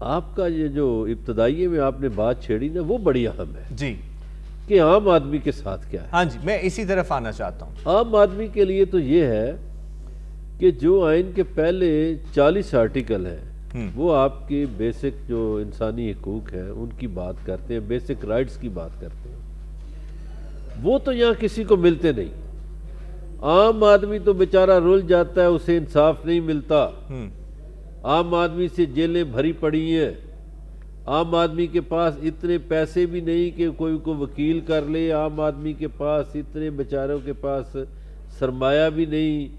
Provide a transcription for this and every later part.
آپ کا یہ جو ابتدائی میں آپ نے بات چھیڑی نا وہ بڑی اہم ہے جی کہ عام آدمی کے ساتھ کیا ہے. ہاں جی، میں اسی طرف آنا چاہتا ہوں. عام آدمی کے لیے تو یہ ہے کہ جو آئین کے پہلے 40 آرٹیکل ہیں وہ آپ کی بیسک جو انسانی حقوق ہیں ان کی بات کرتے ہیں, بیسک رائٹس کی بات کرتے ہیں. وہ تو یہاں کسی کو ملتے نہیں. عام آدمی تو بیچارہ رل جاتا ہے, اسے انصاف نہیں ملتا. عام آدمی سے جیلیں بھری پڑی ہیں. عام آدمی کے پاس اتنے پیسے بھی نہیں کہ کوئی کو وکیل کر لے. عام آدمی کے پاس اتنے بیچاروں کے پاس سرمایہ بھی نہیں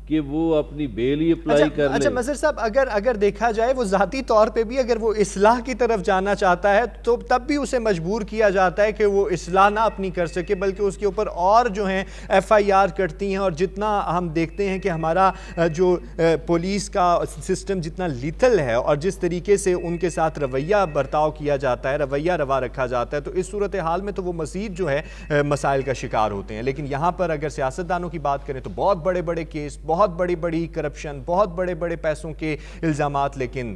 کہ وہ اپنی بیل ہی اپلائی کر لے. اچھا مظہر صاحب, اگر دیکھا جائے وہ ذاتی طور پہ بھی اگر وہ اصلاح کی طرف جانا چاہتا ہے تو تب بھی اسے مجبور کیا جاتا ہے کہ وہ اصلاح نہ اپنی کر سکے, بلکہ اس کے اوپر اور جو ہیں FIR کٹتی ہیں. اور جتنا ہم دیکھتے ہیں کہ ہمارا جو پولیس کا سسٹم جتنا لیتھل ہے اور جس طریقے سے ان کے ساتھ رویہ برتاؤ کیا جاتا ہے, رویہ روا رکھا جاتا ہے, تو اس صورتحال میں تو وہ مزید جو ہے مسائل کا شکار ہوتے ہیں. لیکن یہاں پر اگر سیاستدانوں کی بات کریں تو بہت بڑے بڑے کیس, بہت بڑی بڑی کرپشن, بہت بڑے بڑے پیسوں کے الزامات, لیکن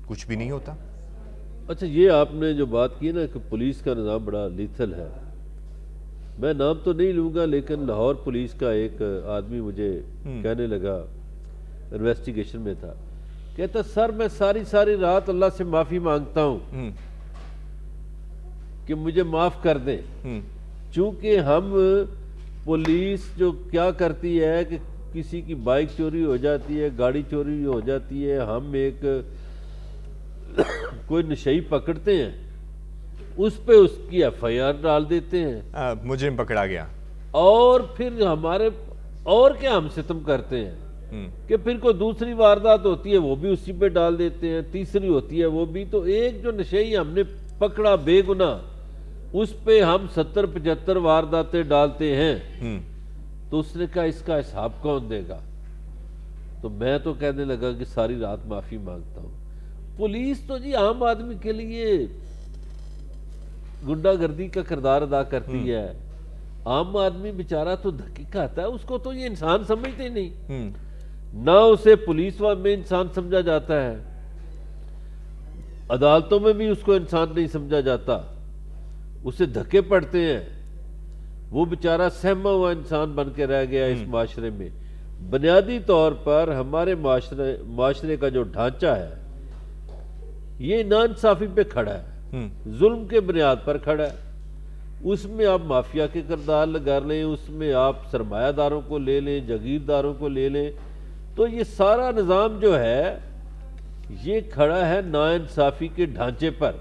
کچھ بھی نہیں ہوتا. اچھا, یہ آپ نے جو بات کی نا کہ پولیس کا نظام بڑا لیتھل ہے, میں نام تو نہیں لوں گا لیکن لاہور پولیس کا ایک آدمی مجھے کہنے لگا, انویسٹیگیشن میں تھا, کہتا سر میں ساری رات اللہ سے معافی مانگتا ہوں کہ مجھے معاف کر دیں, چونکہ ہم پولیس جو کیا کرتی ہے کہ کسی کی بائک چوری ہو جاتی ہے, گاڑی چوری ہو جاتی ہے, ہم ایک کوئی نشئی پکڑتے ہیں, اس پہ اس کی FIR ڈال دیتے ہیں, مجرم پکڑا گیا, اور پھر ہمارے اور کیا ہم ستم کرتے ہیں کہ پھر کوئی دوسری واردات ہوتی ہے وہ بھی اسی پہ ڈال دیتے ہیں, تیسری ہوتی ہے وہ بھی. تو ایک جو نشئی ہم نے پکڑا بے گناہ, اس پہ ہم 70-75 وارداتیں ڈالتے ہیں. تو اس نے کہا اس کا حساب کون دے گا؟ تو میں تو کہنے لگا کہ ساری رات معافی مانگتا ہوں. پولیس تو جی عام آدمی کے لیے گنڈا گردی کا کردار ادا کرتی ہے. عام آدمی بیچارہ تو دھکے کھاتا ہے, اس کو تو یہ انسان سمجھتے ہی نہیں. نہ اسے پولیس میں انسان سمجھا جاتا ہے, عدالتوں میں بھی اس کو انسان نہیں سمجھا جاتا, اسے دھکے پڑتے ہیں. وہ بیچارہ سہما ہوا انسان بن کے رہ گیا اس معاشرے میں. بنیادی طور پر ہمارے معاشرے کا جو ڈھانچہ ہے یہ ناانصافی پہ کھڑا ہے, ظلم کے بنیاد پر کھڑا ہے. اس میں آپ مافیا کے کردار لگا لیں, اس میں آپ سرمایہ داروں کو لے لیں, جاگیرداروں کو لے لیں, تو یہ سارا نظام جو ہے یہ کھڑا ہے ناانصافی کے ڈھانچے پر.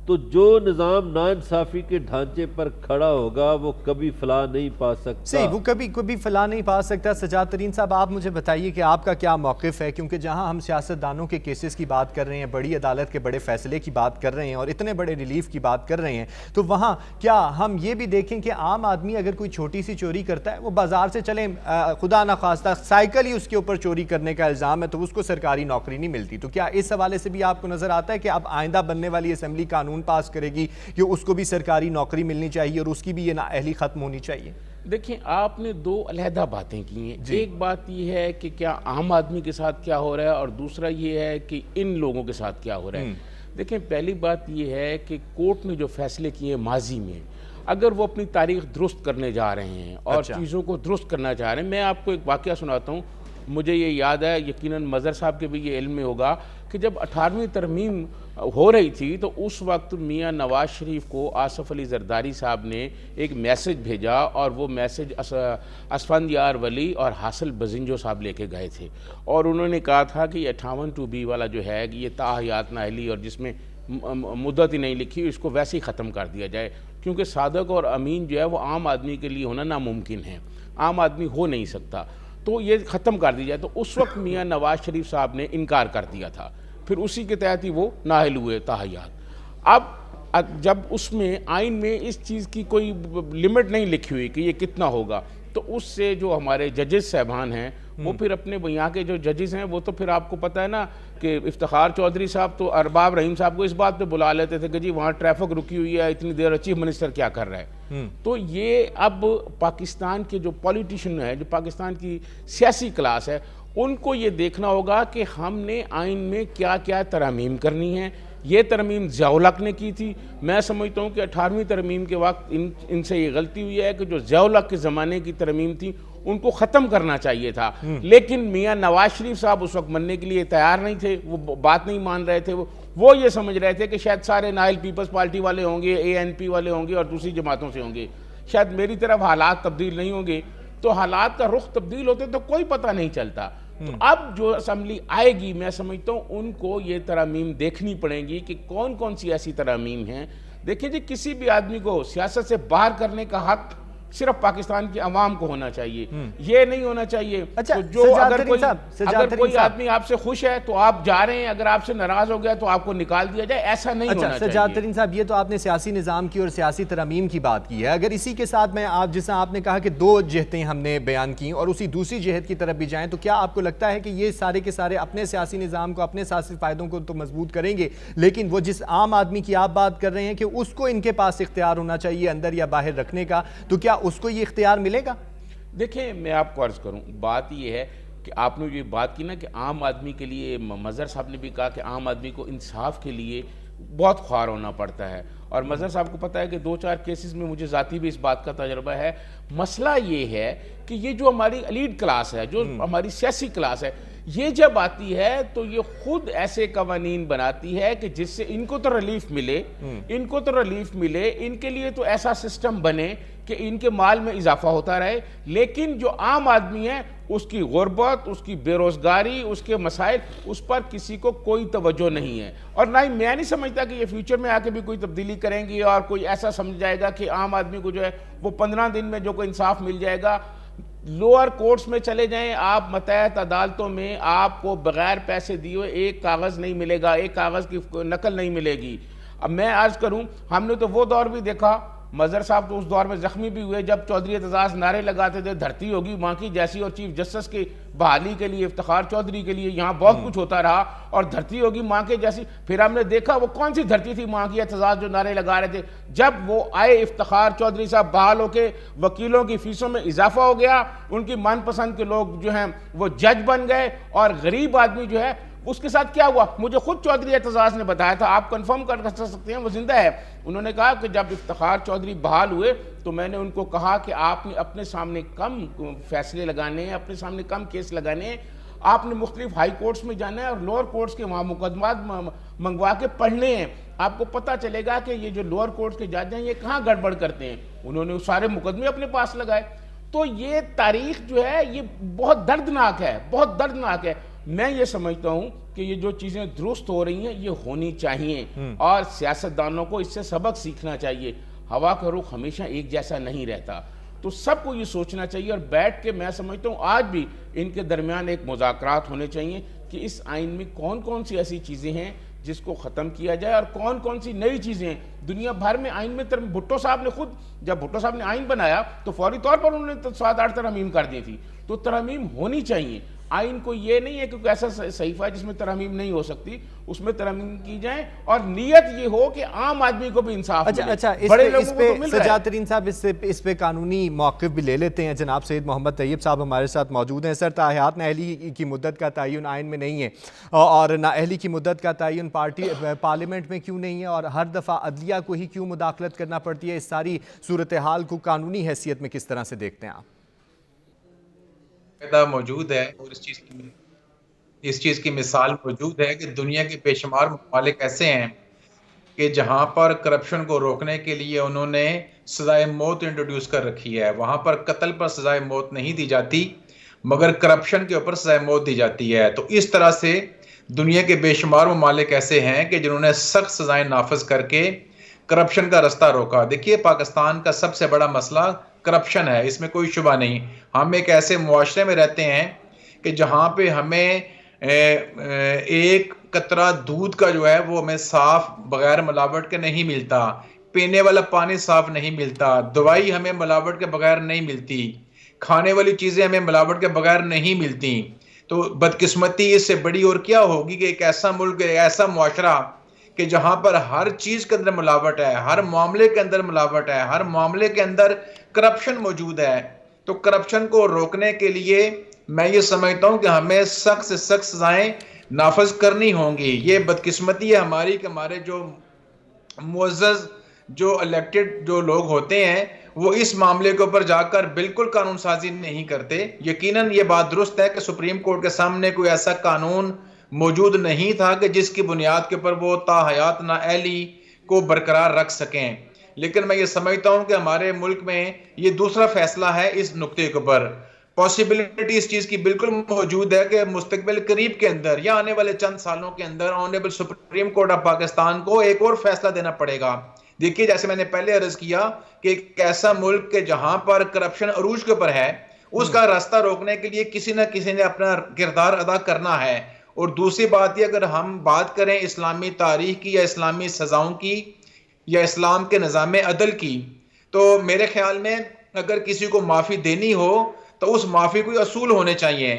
تو جو نظام ناانصافی کے ڈھانچے پر کھڑا ہوگا وہ کبھی فلاح نہیں پا سکتا. صحیح, وہ کبھی فلاح نہیں پا سکتا. سجاد ترین صاحب, آپ مجھے بتائیے کہ آپ کا کیا موقف ہے, کیونکہ جہاں ہم سیاستدانوں کے کیسز کی بات کر رہے ہیں, بڑی عدالت کے بڑے فیصلے کی بات کر رہے ہیں اور اتنے بڑے ریلیف کی بات کر رہے ہیں, تو وہاں کیا ہم یہ بھی دیکھیں کہ عام آدمی اگر کوئی چھوٹی سی چوری کرتا ہے, وہ بازار سے چلیں خدا نخواستہ سائیکل ہی اس کے اوپر چوری کرنے کا الزام ہے, تو اس کو سرکاری نوکری نہیں ملتی. تو کیا اس حوالے سے بھی آپ کو نظر آتا ہے کہ اب آئندہ بننے والی اسمبلی قانون پاس کرے گی کہ اس کو بھی سرکاری نوکری ملنی چاہیے اور اس کی بھی یہ نااہلی ختم ہونی چاہیے؟ دیکھیں, آپ نے دو علیحدہ باتیں کی ہیں. ایک بات یہ ہے کہ کیا عام آدمی کے ساتھ کیا ہو رہا ہے, اور دوسرا یہ ہے کہ ان لوگوں کے ساتھ کیا ہو رہا ہے. دیکھیں, پہلی بات یہ ہے کہ کورٹ نے جو فیصلے کیے ماضی میں, اگر وہ اپنی تاریخ درست کرنے جا رہے ہیں اور چیزوں کو درست کرنا چاہ رہے ہیں. میں آپ کو ایک واقعہ سناتا ہوں, مجھے یہ یاد ہے, یقیناً مظہر صاحب کے بھی یہ علم میں ہوگا, کہ جب 18ویں ترمیم ہو رہی تھی تو اس وقت میاں نواز شریف کو آصف علی زرداری صاحب نے ایک میسج بھیجا, اور وہ میسج اسفندیار ولی اور حاصل بزنجو صاحب لے کے گئے تھے, اور انہوں نے کہا تھا کہ 58(2)B والا جو ہے یہ تاحیات نااہلی اور جس میں مدت ہی نہیں لکھی, اس کو ویسے ہی ختم کر دیا جائے, کیونکہ صادق اور امین جو ہے وہ عام آدمی کے لیے ہونا ناممکن ہے, عام آدمی ہو نہیں سکتا, تو یہ ختم کر دی جائے. تو اس وقت میاں نواز شریف صاحب نے انکار کر دیا تھا, پھر اسی کے تحت ہی وہ نااہل ہوئے تاحیات. اب جب اس میں آئین میں اس چیز کی کوئی لمٹ نہیں لکھی ہوئی کہ یہ کتنا ہوگا, تو اس سے جو ہمارے ججز صاحبان ہیں وہ پھر اپنے یہاں کے جو ججز ہیں وہ تو پھر آپ کو پتہ ہے نا کہ افتخار چودھری صاحب تو ارباب رحیم صاحب کو اس بات پہ بلا لیتے تھے کہ جی وہاں ٹریفک رکی ہوئی ہے اتنی دیر, چیف منسٹر کیا کر رہا ہے. تو یہ اب پاکستان کے جو پولیٹیشین ہے, جو پاکستان کی سیاسی کلاس ہے, ان کو یہ دیکھنا ہوگا کہ ہم نے آئین میں کیا کیا ترامیم کرنی ہے. یہ ترمیم ضیاء الحق نے کی تھی. میں سمجھتا ہوں کہ 18ویں ترمیم کے وقت ان سے یہ غلطی ہوئی ہے کہ جو ضیاء الحق کے زمانے کی ترمیم تھی ان کو ختم کرنا چاہیے تھا. لیکن میاں نواز شریف صاحب اس وقت مننے کے لیے تیار نہیں تھے, وہ بات نہیں مان رہے تھے. وہ یہ سمجھ رہے تھے کہ شاید سارے نائل پیپلز پارٹی والے ہوں گے, ANP والے ہوں گے اور دوسری جماعتوں سے ہوں گے. شاید میری طرف حالات تبدیل نہیں ہوں گے, تو حالات کا رخ تبدیل ہوتے تو کوئی پتہ نہیں چلتا. تو اب جو اسمبلی آئے گی میں سمجھتا ہوں ان کو یہ ترامیم دیکھنی پڑیں گی کہ کون کون سی ایسی ترامیم ہیں. دیکھیں جی, کسی بھی آدمی کو سیاست سے باہر کرنے کا حق صرف پاکستان کی عوام کو ہونا چاہیے, یہ نہیں ہونا چاہیے. اچھا, جو اگر کوئی آدمی آپ سے خوش ہے تو آپ جا رہے ہیں, اگر آپ سے ناراض ہو گیا تو آپ کو نکال دیا جائے, ایسا نہیں ہونا چاہیے. سجاد ترین صاحب, یہ تو آپ نے سیاسی نظام کی اور سیاسی ترامیم کی بات کی ہے. اگر اسی کے ساتھ میں آپ نے کہا کہ 2 جہتیں ہم نے بیان کی اور اسی دوسری جہت کی طرف بھی جائیں, تو کیا آپ کو لگتا ہے کہ یہ سارے کے سارے اپنے سیاسی نظام کو, اپنے سیاسی فائدوں کو تو مضبوط کریں گے, لیکن وہ جس عام آدمی کی آپ بات کر رہے ہیں کہ اس کو ان کے پاس اختیار ہونا چاہیے اندر یا باہر رکھنے کا, تو کیا اس کو یہ اختیار ملے گا؟ دیکھیں, میں آپ کو عرض کروں, بات یہ ہے کہ آپ نے یہ بات کی نا کہ عام آدمی کے لیے, مظہر صاحب نے بھی کہا کہ عام آدمی کو انصاف کے لیے بہت خوار ہونا پڑتا ہے. اور مظہر صاحب کو پتہ ہے کہ 2-4 کیسز میں مجھے ذاتی بھی اس بات کا تجربہ ہے. مسئلہ یہ ہے کہ یہ جو ہماری ایلیٹ کلاس ہے, جو ہماری سیاسی کلاس ہے, یہ جب آتی ہے تو یہ خود ایسے قوانین بناتی ہے کہ جس سے ان کو تو ریلیف ملے, ان کے لیے تو ایسا سسٹم بنے کہ ان کے مال میں اضافہ ہوتا رہے, لیکن جو عام آدمی ہے اس کی غربت, اس کی بے روزگاری, اس کے مسائل, اس پر کسی کو کوئی توجہ نہیں ہے. اور نہ ہی میں نہیں سمجھتا کہ یہ فیوچر میں آ کے بھی کوئی تبدیلی کریں گی اور کوئی ایسا سمجھ جائے گا کہ عام آدمی کو جو ہے وہ 15 دن میں جو کوئی انصاف مل جائے گا. لوور کورٹس میں چلے جائیں آپ, متحد عدالتوں میں آپ کو بغیر پیسے دیے ایک کاغذ نہیں ملے گا, ایک کاغذ کی نقل نہیں ملے گی. اب میں عرض کروں, ہم نے تو وہ دور بھی دیکھا, مظہر صاحب تو اس دور میں زخمی بھی ہوئے جب چودھری اعتزاز نعرے لگاتے تھے دھرتی ہوگی ماں کی جیسی, اور چیف جسٹس کی بحالی کے لیے افتخار چودھری کے لیے یہاں بہت کچھ ہوتا رہا, اور دھرتی ہوگی ماں کے جیسی. پھر ہم نے دیکھا وہ کون سی دھرتی تھی ماں کی, اعتزاز جو نعرے لگا رہے تھے. جب وہ آئے افتخار چودھری صاحب بحال ہو کے, وکیلوں کی فیسوں میں اضافہ ہو گیا, ان کی من پسند کے لوگ جو ہیں وہ جج بن گئے, اور غریب آدمی جو ہے اس کے ساتھ کیا ہوا مجھے خود چودھری اعتزاز نے بتایا تھا, آپ کنفرم کر سکتے ہیں, وہ زندہ ہے. انہوں نے کہا کہ جب افتخار چودھری بحال ہوئے تو میں نے ان کو کہا کہ آپ نے اپنے سامنے کم فیصلے لگانے ہیں, اپنے سامنے کم کیس لگانے ہیں, آپ نے مختلف ہائی کورٹس میں جانا ہے اور لوور کورٹس کے وہاں مقدمات منگوا کے پڑھنے ہیں. آپ کو پتہ چلے گا کہ یہ جو لوور کورٹس کے جج ہیں یہ کہاں گڑبڑ کرتے ہیں. انہوں نے سارے مقدمے اپنے پاس لگائے. تو یہ تاریخ جو ہے یہ بہت دردناک ہے, بہت دردناک ہے. میں یہ سمجھتا ہوں کہ یہ جو چیزیں درست ہو رہی ہیں یہ ہونی چاہیے, اور سیاستدانوں کو اس سے سبق سیکھنا چاہیے. ہوا کا رخ ہمیشہ ایک جیسا نہیں رہتا, تو سب کو یہ سوچنا چاہیے اور بیٹھ کے, میں سمجھتا ہوں آج بھی ان کے درمیان ایک مذاکرات ہونے چاہیے کہ اس آئین میں کون کون سی ایسی چیزیں ہیں جس کو ختم کیا جائے اور کون کون سی نئی چیزیں ہیں. دنیا بھر میں آئین میں بھٹو صاحب نے خود, جب بھٹو صاحب نے آئین بنایا تو فوری طور پر انہوں نے 7-8 ترامیم کر دی تھی. تو ترامیم ہونی چاہیے. آئین کو یہ نہیں ہے کہ کوئی ایسا صحیفہ ہے جس میں ترامیم نہیں ہو سکتی, اس میں ترامیم کی جائیں, اور نیت یہ ہو کہ عام آدمی کو بھی انصاف ملے. اچھا, اس پہ سجاد ترین صاحب اس پہ قانونی موقف بھی لے لیتے ہیں. جناب سید محمد طیب صاحب ہمارے ساتھ موجود ہیں. سر, تاحیات نااہلی کی مدت کا تعین آئین میں نہیں ہے, اور نااہلی کی مدت کا تعین پارلیمنٹ میں کیوں نہیں ہے, اور ہر دفعہ عدلیہ کو ہی کیوں مداخلت کرنا پڑتی ہے؟ اس ساری صورتحال کو قانونی حیثیت میں کس طرح سے دیکھتے ہیں آپ؟ موجود ہے, اور اس چیز کی مثال موجود ہے کہ دنیا کے بے شمار ممالک ایسے ہیں کہ جہاں پر کرپشن کو روکنے کے لیے انہوں نے سزائے موت انٹروڈیوس کر رکھی ہے. وہاں پر قتل پر سزائے موت نہیں دی جاتی, مگر کرپشن کے اوپر سزائے موت دی جاتی ہے. تو اس طرح سے دنیا کے بے شمار ممالک ایسے ہیں کہ جنہوں نے سخت سزائیں نافذ کر کے کرپشن کا رستہ روکا. دیکھیے, پاکستان کا سب سے بڑا مسئلہ کرپشن ہے, اس میں کوئی شبہ نہیں. ہم ایک ایسے معاشرے میں رہتے ہیں کہ جہاں پہ ہمیں ایک قطرہ دودھ کا جو ہے وہ ہمیں صاف بغیر ملاوٹ کے نہیں ملتا, پینے والا پانی صاف نہیں ملتا, دوائی ہمیں ملاوٹ کے بغیر نہیں ملتی, کھانے والی چیزیں ہمیں ملاوٹ کے بغیر نہیں ملتی. تو بدقسمتی اس سے بڑی اور کیا ہوگی کہ ایک ایسا ملک, ایک ایسا معاشرہ کہ جہاں پر ہر چیز کے اندر ملاوٹ ہے, ہر معاملے کے اندر ملاوٹ ہے, ہر معاملے کے اندر کرپشن موجود ہے. تو کرپشن کو روکنے کے لیے میں یہ سمجھتا ہوں کہ ہمیں سخت سے سخت سزائیں نافذ کرنی ہوں گی. یہ بدقسمتی ہے ہماری کہ ہمارے جو معزز جو الیکٹڈ جو لوگ ہوتے ہیں وہ اس معاملے کے اوپر جا کر بالکل قانون سازی نہیں کرتے. یقیناً یہ بات درست ہے کہ سپریم کورٹ کے سامنے کوئی ایسا قانون موجود نہیں تھا کہ جس کی بنیاد کے اوپر وہ تا حیات نااہلی کو برقرار رکھ سکیں. لیکن میں یہ سمجھتا ہوں کہ ہمارے ملک میں یہ دوسرا فیصلہ ہے اس نقطے کے اوپر. پاسبلٹی اس چیز کی بالکل موجود ہے کہ مستقبل قریب کے اندر یا آنے والے چند سالوں کے اندر honourable Supreme Court of Pakistan کو ایک اور فیصلہ دینا پڑے گا. دیکھیے جیسے میں نے پہلے عرض کیا کہ ایک ایسا ملک کہ جہاں پر کرپشن عروج کے اوپر ہے اس کا راستہ روکنے کے لیے کسی نہ کسی نے اپنا کردار ادا کرنا ہے. اور دوسری بات یہ اگر ہم بات کریں اسلامی تاریخ کی یا اسلامی سزاؤں کی یا اسلام کے نظام عدل کی تو میرے خیال میں اگر کسی کو معافی دینی ہو تو اس معافی کوئی اصول ہونے چاہیے.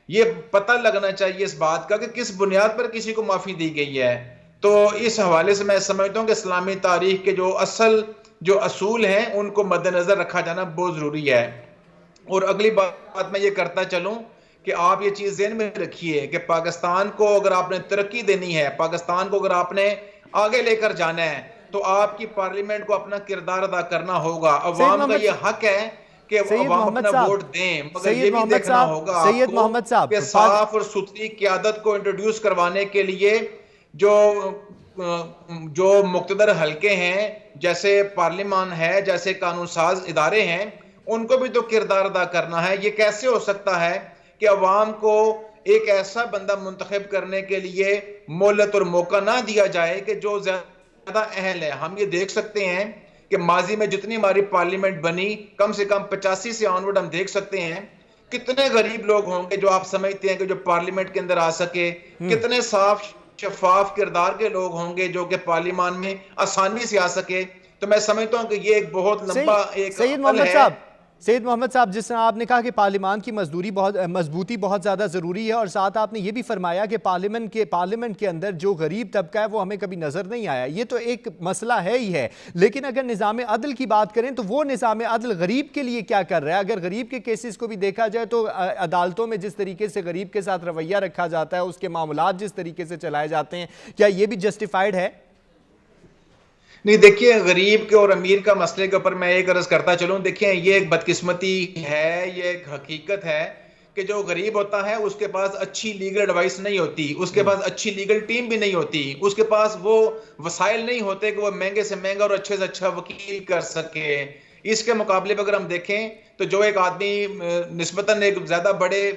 یہ پتہ لگنا چاہیے اس بات کا کہ کس بنیاد پر کسی کو معافی دی گئی ہے. تو اس حوالے سے میں سمجھتا ہوں کہ اسلامی تاریخ کے جو اصول ہیں ان کو مد نظر رکھا جانا بہت ضروری ہے. اور اگلی بات میں یہ کرتا چلوں کہ آپ یہ چیز ذہن میں رکھیے کہ پاکستان کو اگر آپ نے ترقی دینی ہے, پاکستان کو اگر آپ نے آگے لے کر جانا ہے تو آپ کی پارلیمنٹ کو اپنا کردار ادا کرنا ہوگا. عوام کا یہ حق ہے کہ عوام اپنا ووٹ دیں, مگر یہ بھی دیکھنا ہوگا آپ کو کہ صاف اور ستھری قیادت کو انٹروڈیوس کروانے کے لیے جو مقتدر حلقے ہیں جیسے پارلیمان ہے, جیسے قانون ساز ادارے ہیں, ان کو بھی تو کردار ادا کرنا ہے. یہ کیسے ہو سکتا ہے کہ عوام کو ایک ایسا بندہ منتخب کرنے کے لیے مہلت اور موقع نہ دیا جائے کہ جو زیادہ اہل ہے. ہم یہ دیکھ سکتے ہیں کہ ماضی میں جتنی ہماری پارلیمنٹ بنی کم سے کم 85 سے آنورڈ ہم دیکھ سکتے ہیں کتنے غریب لوگ ہوں گے جو آپ سمجھتے ہیں کہ جو پارلیمنٹ کے اندر آ سکے, کتنے صاف شفاف کردار کے لوگ ہوں گے جو کہ پارلیمان میں آسانی سے آ سکے. تو میں سمجھتا ہوں کہ یہ ایک بہت لمبا ایک عمل ہے. سید محمد صاحب, جس طرح آپ نے کہا کہ پارلیمان کی مضبوطی بہت زیادہ ضروری ہے اور ساتھ آپ نے یہ بھی فرمایا کہ پارلیمنٹ کے اندر جو غریب طبقہ ہے وہ ہمیں کبھی نظر نہیں آیا, یہ تو ایک مسئلہ ہے ہی ہے. لیکن اگر نظام عدل کی بات کریں تو وہ نظام عدل غریب کے لیے کیا کر رہا ہے؟ اگر غریب کے کیسز کو بھی دیکھا جائے تو عدالتوں میں جس طریقے سے غریب کے ساتھ رویہ رکھا جاتا ہے, اس کے معاملات جس طریقے سے چلائے جاتے ہیں, کیا یہ بھی جسٹیفائیڈ ہے؟ نہیں, دیکھیے غریب کے اور امیر کا مسئلے کے اوپر میں ایک عرض کرتا چلوں. دیکھیں یہ ایک بدقسمتی ہے, یہ ایک حقیقت ہے کہ جو غریب ہوتا ہے اس کے پاس اچھی لیگل ایڈوائس نہیں ہوتی, اس کے پاس اچھی لیگل ٹیم بھی نہیں ہوتی, اس کے پاس وہ وسائل نہیں ہوتے کہ وہ مہنگے سے مہنگا اور اچھے سے اچھا وکیل کر سکے. اس کے مقابلے پہ اگر ہم دیکھیں تو جو ایک آدمی نسبتاً ایک زیادہ بڑے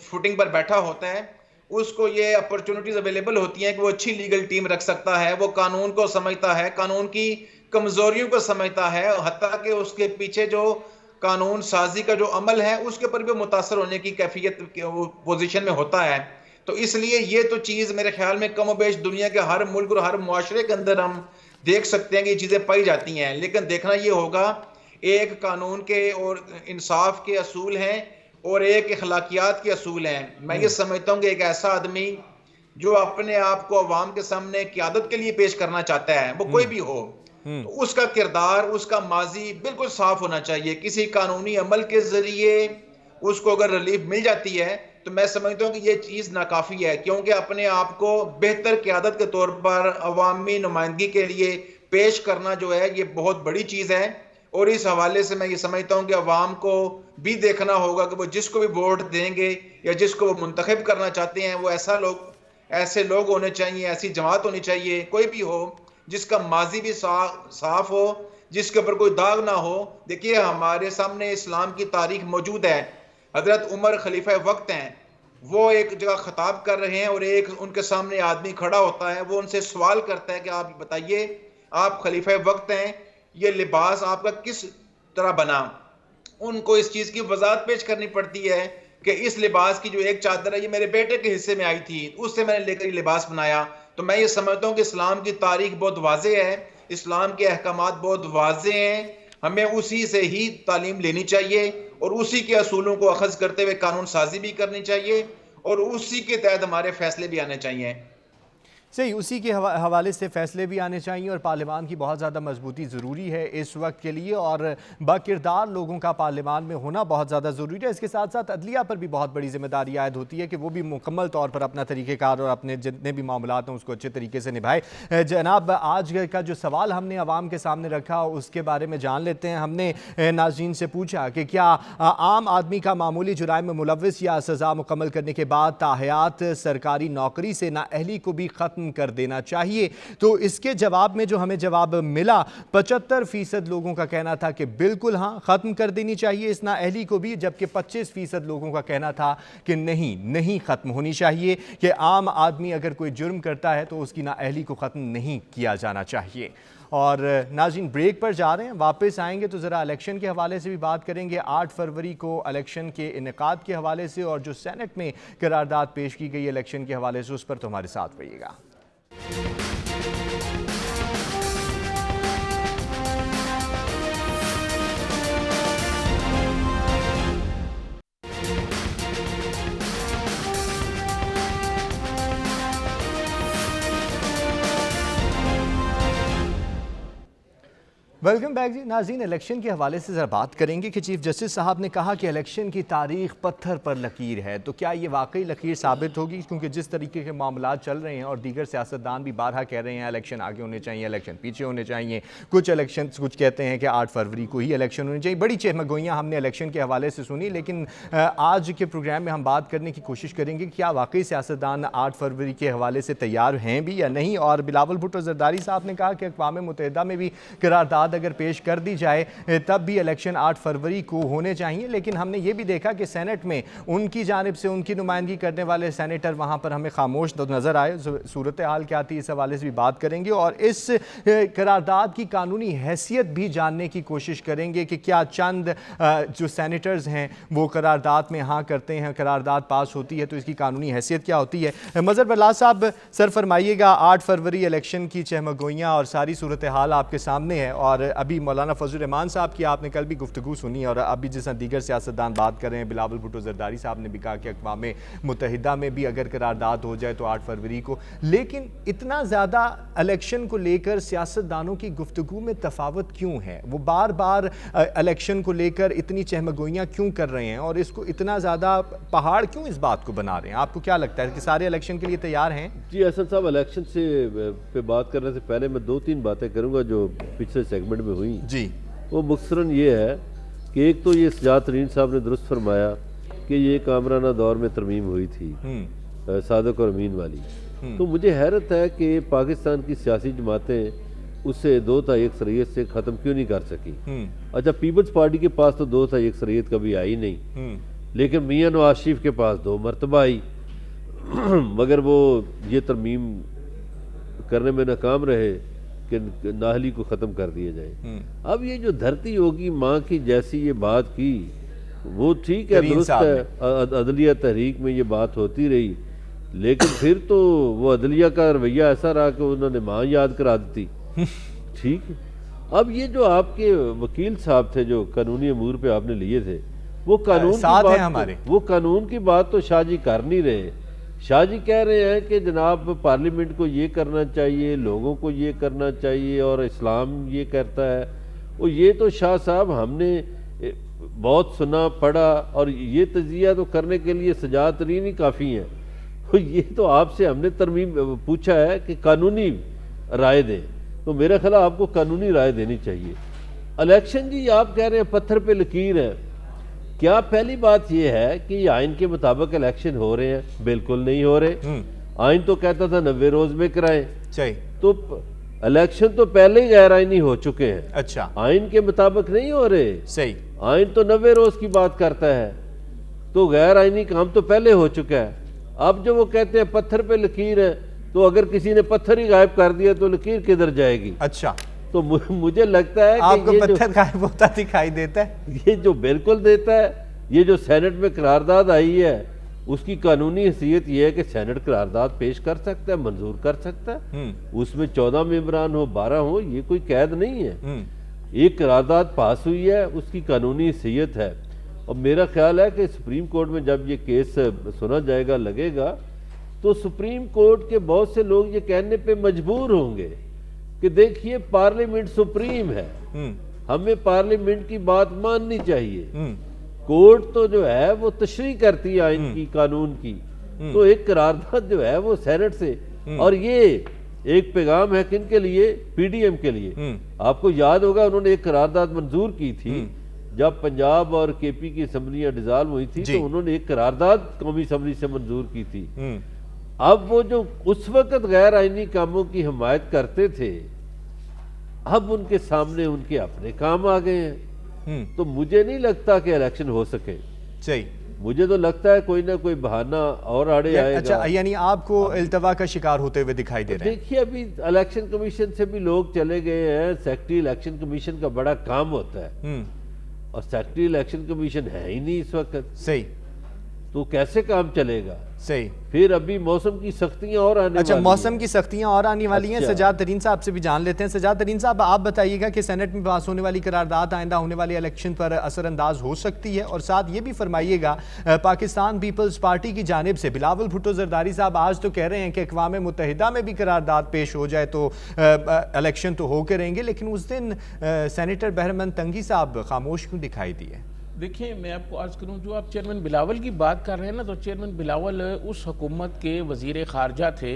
فوٹنگ پر بیٹھا ہوتا ہے اس کو یہ اپرچونٹیز اویلیبل ہوتی ہیں کہ وہ اچھی لیگل ٹیم رکھ سکتا ہے, وہ قانون کو سمجھتا ہے, قانون کی کمزوریوں کو سمجھتا ہے, حتیٰ کہ اس کے پیچھے جو قانون سازی کا جو عمل ہے اس کے اوپر بھی متاثر ہونے کی کیفیت پوزیشن میں ہوتا ہے. تو اس لیے یہ تو چیز میرے خیال میں کم و بیش دنیا کے ہر ملک اور ہر معاشرے کے اندر ہم دیکھ سکتے ہیں کہ یہ چیزیں پائی جاتی ہیں. لیکن دیکھنا یہ ہوگا ایک قانون کے اور انصاف کے اصول ہیں اور ایک اخلاقیات کے اصول ہیں. میں یہ سمجھتا ہوں کہ ایک ایسا آدمی جو اپنے آپ کو عوام کے سامنے قیادت کے لیے پیش کرنا چاہتا ہے, وہ کوئی بھی ہو, تو اس کا کردار, اس کا ماضی بالکل صاف ہونا چاہیے. کسی قانونی عمل کے ذریعے اس کو اگر ریلیف مل جاتی ہے تو میں سمجھتا ہوں کہ یہ چیز ناکافی ہے, کیونکہ اپنے آپ کو بہتر قیادت کے طور پر عوامی نمائندگی کے لیے پیش کرنا جو ہے یہ بہت بڑی چیز ہے. اور اس حوالے سے میں یہ سمجھتا ہوں کہ عوام کو بھی دیکھنا ہوگا کہ وہ جس کو بھی ووٹ دیں گے یا جس کو وہ منتخب کرنا چاہتے ہیں وہ ایسے لوگ ہونے چاہیے, ایسی جماعت ہونی چاہیے, کوئی بھی ہو جس کا ماضی بھی صاف ہو, جس کے اوپر کوئی داغ نہ ہو. دیکھیے ہمارے سامنے اسلام کی تاریخ موجود ہے. حضرت عمر خلیفہ وقت ہیں, وہ ایک جگہ خطاب کر رہے ہیں اور ایک ان کے سامنے آدمی کھڑا ہوتا ہے, وہ ان سے سوال کرتا ہے کہ آپ بتائیے آپ خلیفہ وقت ہیں, یہ لباس آپ کا کس طرح بنا؟ ان کو اس چیز کی وضاحت پیش کرنی پڑتی ہے کہ اس لباس کی جو ایک چادر ہے یہ میرے بیٹے کے حصے میں آئی تھی, اس سے میں نے لے کر یہ لباس بنایا. تو میں یہ سمجھتا ہوں کہ اسلام کی تاریخ بہت واضح ہے, اسلام کے احکامات بہت واضح ہیں, ہمیں اسی سے ہی تعلیم لینی چاہیے اور اسی کے اصولوں کو اخذ کرتے ہوئے قانون سازی بھی کرنی چاہیے اور اسی کے تحت ہمارے فیصلے بھی آنے چاہیے. صحیح، اسی کے حوالے سے فیصلے بھی آنے چاہیے اور پارلیمان کی بہت زیادہ مضبوطی ضروری ہے اس وقت کے لیے، اور باکردار لوگوں کا پارلیمان میں ہونا بہت زیادہ ضروری ہے۔ اس کے ساتھ ساتھ عدلیہ پر بھی بہت بڑی ذمہ داری عائد ہوتی ہے کہ وہ بھی مکمل طور پر اپنا طریقہ کار اور اپنے جتنے بھی معاملات ہیں اس کو اچھے طریقے سے نبھائے۔ جناب، آج کا جو سوال ہم نے عوام کے سامنے رکھا اس کے بارے میں جان لیتے ہیں۔ ہم نے ناظرین سے پوچھا کہ کیا عام آدمی کا معمولی جرائم میں ملوث یا سزا مکمل کرنے کے بعد تاحیات سرکاری نوکری سے نااہلی کو بھی ختم کر دینا چاہیے؟ تو اس کے جواب میں جو ہمیں جواب ملا، 75% لوگوں کا کہنا تھا کہ بالکل ہاں، ختم کر دینی چاہیے اس نااہلی کو بھی، جبکہ 25% لوگوں کا کہنا تھا کہ نہیں ختم ہونی چاہیے، کہ عام آدمی اگر کوئی جرم کرتا ہے تو اس کی نااہلی کو ختم نہیں کیا جانا چاہیے۔ اور ناظرین، بریک پر جا رہے ہیں، واپس آئیں گے تو ذرا الیکشن کے حوالے سے بھی بات کریں گے۔ 8 فروری کو الیکشن کے انعقاد کے حوالے سے اور جو سینٹ میں قرارداد پیش کی گئی الیکشن کے حوالے سے، اس پر تو ہمارے ساتھ رہیے گا۔ ویلکم بیک جی۔ ناظرین، الیکشن کے حوالے سے ذرا بات کریں گے کہ چیف جسٹس صاحب نے کہا کہ الیکشن کی تاریخ پتھر پر لکیر ہے، تو کیا یہ واقعی لکیر ثابت ہوگی؟ کیونکہ جس طریقے کے معاملات چل رہے ہیں اور دیگر سیاستدان بھی بارہا کہہ رہے ہیں الیکشن آگے ہونے چاہیے، الیکشن پیچھے ہونے چاہیے، کچھ کہتے ہیں کہ 8 فروری کو ہی الیکشن ہونے چاہیے۔ بڑی چہمگوئیاں ہم نے الیکشن کے حوالے سے سنی، لیکن آج کے پروگرام میں ہم بات کرنے کی کوشش کریں گے کہ کیا واقعی سیاستدان 8 فروری کے حوالے سے تیار ہیں بھی یا نہیں۔ اور بلاول بھٹو زرداری صاحب نے کہا کہ اقوام متحدہ میں بھی قرارداد اگر پیش کر دی جائے تب بھی الیکشن 8 فروری کو ہونے چاہیے، لیکن ہم نے یہ بھی دیکھا کہ سینٹ میں ان کی جانب سے ان کی نمائندگی کرنے والے سینیٹر وہاں پر ہمیں خاموش نظر آئے۔ صورتحال کیا تھی اس حوالے سے بھی بات کریں گے، اور اس قرارداد کی قانونی حیثیت بھی جاننے کی کوشش کریں گے کہ کیا چند جو سینیٹرز ہیں وہ قرارداد میں ہاں کرتے ہیں، قرارداد پاس ہوتی ہے تو اس کی قانونی حیثیت کیا ہوتی ہے۔ مظہر برلاس صاحب، سر فرمائیے گا، 8 فروری الیکشن کی چہمگوئیاں اور ساری صورتحال آپ کے سامنے ہے، اور ابھی مولانا فضل الرحمان صاحب کی آپ نے کل بھی گفتگو سنی، اور ابھی جس دیگر سیاستدان بات کر رہے ہیں، بلاول بھٹو زرداری صاحب نے بھی کہا کہ اقوام متحدہ میں بھی اگر قرارداد ہو جائے تو 8 فروری کو۔ لیکن اتنا زیادہ الیکشن کو لے کر سیاستدانوں کی گفتگو میں تفاوت کیوں ہے؟ وہ بار بار الیکشن کو لے کر اتنی چہمگوئیاں کیوں کر رہے ہیں، اور اس کو اتنا زیادہ پہاڑ کیوں اس بات کو بنا رہے ہیں؟ آپ کو کیا لگتا ہے کہ سارے الیکشن کے لیے تیار ہیں؟ جی حسن صاحب، الیکشن سے پہ بات کرنے سے پہلے میں 2-3 باتیں کروں گا جو پچھلے سیگمنٹ میں ہوئی۔ جی، وہ مختصراً یہ ہے کہ ایک تو یہ سجاد ترین صاحب نے درست فرمایا کہ یہ کامرانہ دور میں ترمیم ہوئی تھی، صادق اور امین والی۔ تو مجھے حیرت ہے کہ پاکستان کی سیاسی جماعتیں اسے 2/3 اکثریت سے ختم کیوں نہیں کر سکی۔ اچھا، پیپلز پارٹی کے پاس تو 2/3 اکثریت کبھی آئی نہیں، لیکن میاں نواز شریف کے پاس 2 مرتبہ آئی، مگر وہ یہ ترمیم کرنے میں ناکام رہے کہ نااہلی کو ختم کر دیا جائے۔ اب یہ جو دھرتی ہوگی ماں کی جیسی یہ بات کی، وہ ٹھیک ہے، درست ہے، عدلیہ تحریک میں یہ بات ہوتی رہی، لیکن پھر تو وہ عدلیہ کا رویہ ایسا رہا کہ انہوں نے ماں یاد کرا دیتی۔ ٹھیک ہے، اب یہ جو آپ کے وکیل صاحب تھے جو قانونی امور پہ آپ نے لیے تھے، وہ قانون کی بات تو شاہ جی کر نہیں رہے۔ شاہ جی کہہ رہے ہیں کہ جناب پارلیمنٹ کو یہ کرنا چاہیے، لوگوں کو یہ کرنا چاہیے، اور اسلام یہ کرتا ہے۔ وہ یہ تو شاہ صاحب ہم نے بہت سنا پڑھا، اور یہ تجزیہ تو کرنے کے لیے سجاد ترین ہی کافی ہیں۔ یہ تو آپ سے ہم نے ترمیم پوچھا ہے کہ قانونی رائے دیں، تو میرا خیال آپ کو قانونی رائے دینی چاہیے۔ الیکشن جی آپ کہہ رہے ہیں پتھر پہ لکیر ہے۔ کیا پہلی بات یہ ہے کہ یہ آئین کے مطابق الیکشن ہو رہے ہیں؟ بالکل نہیں ہو رہے۔ آئین تو کہتا تھا 90 روز میں کرائیں، تو الیکشن تو پہلے ہی غیر آئینی ہو چکے ہیں۔ اچھا، آئین کے مطابق نہیں ہو رہے۔ صحیح، آئین تو 90 روز کی بات کرتا ہے، تو غیر آئینی کام تو پہلے ہو چکا ہے۔ اب جو وہ کہتے ہیں پتھر پہ لکیر ہے، تو اگر کسی نے پتھر ہی غائب کر دیا تو لکیر کدھر جائے گی؟ اچھا، تو مجھے لگتا ہے آپ کو پتھر غائب ہوتا دکھائی دیتا ہے؟ یہ جو بالکل دیتا ہے، یہ جو سینٹ میں قرارداد آئی ہے اس کی قانونی حیثیت یہ ہے کہ سینٹ قرارداد پیش کر سکتا ہے، منظور کر سکتا ہے، اس میں 14 ممبران ہو 12 ہو، یہ کوئی قید نہیں ہے۔ ایک قرارداد پاس ہوئی ہے، اس کی قانونی حیثیت ہے، اور میرا خیال ہے کہ سپریم کورٹ میں جب یہ کیس سنا جائے گا، لگے گا تو سپریم کورٹ کے بہت سے لوگ یہ کہنے پہ مجبور ہوں گے کہ دیکھیے پارلیمنٹ سپریم ہے، ہمیں پارلیمنٹ کی بات ماننی چاہیے. کورٹ تو جو ہے وہ تشریح کرتی ہے آئین کی، قانون کی، تو ایک قرارداد جو ہے وہ سینٹ سے، اور یہ ایک پیغام ہے کن کے لیے؟ پی ڈی ایم کے لیے. آپ کو یاد ہوگا انہوں نے ایک قرارداد منظور کی تھی جب پنجاب اور کے پی کی اسمبلیاں ڈیزالو ہوئی تھی، تو انہوں نے ایک قرارداد قومی اسمبلی سے منظور کی تھی. اب وہ جو اس وقت غیر آئینی کاموں کی حمایت کرتے تھے، اب ان کے سامنے ان کے اپنے کام آ گئے ہیں. تو مجھے نہیں لگتا کہ الیکشن ہو سکے. صحیح. مجھے تو لگتا ہے کوئی نہ کوئی بہانہ اور آڑے آئے گا. اچھا، یعنی آپ کو التوا کا شکار ہوتے ہوئے دکھائی دے رہے ہیں؟ دیکھیے ابھی الیکشن کمیشن سے بھی لوگ چلے گئے ہیں. سیکٹری الیکشن کمیشن کا بڑا کام ہوتا ہے، اور سیکٹری الیکشن کمیشن ہے ہی نہیں اس وقت. صحیح. تو کیسے کام چلے گا؟ صحیح. پھر ابھی موسم کی سختیاں اور آنے اچھا، والی موسم کی سختیاں اور آنے والی ہیں. سجاد ترین صاحب سے بھی جان لیتے ہیں. سجاد ترین صاحب، آپ بتائیے گا کہ سینٹ میں پاس ہونے والی قرارداد آئندہ ہونے والے الیکشن پر اثر انداز ہو سکتی ہے؟ اور ساتھ یہ بھی فرمائیے گا، پاکستان پیپلز پارٹی کی جانب سے بلاول بھٹو زرداری صاحب آج تو کہہ رہے ہیں کہ اقوام متحدہ میں بھی قرارداد پیش ہو جائے تو الیکشن تو ہو کے رہیں گے، لیکن اس دن سینیٹر بہرمند تنگی صاحب خاموش کیوں دکھائی دیے؟ دیکھیں، میں آپ کو عرض کروں، جو آپ چیئرمین بلاول کی بات کر رہے ہیں نا، تو چیئرمین بلاول اس حکومت کے وزیر خارجہ تھے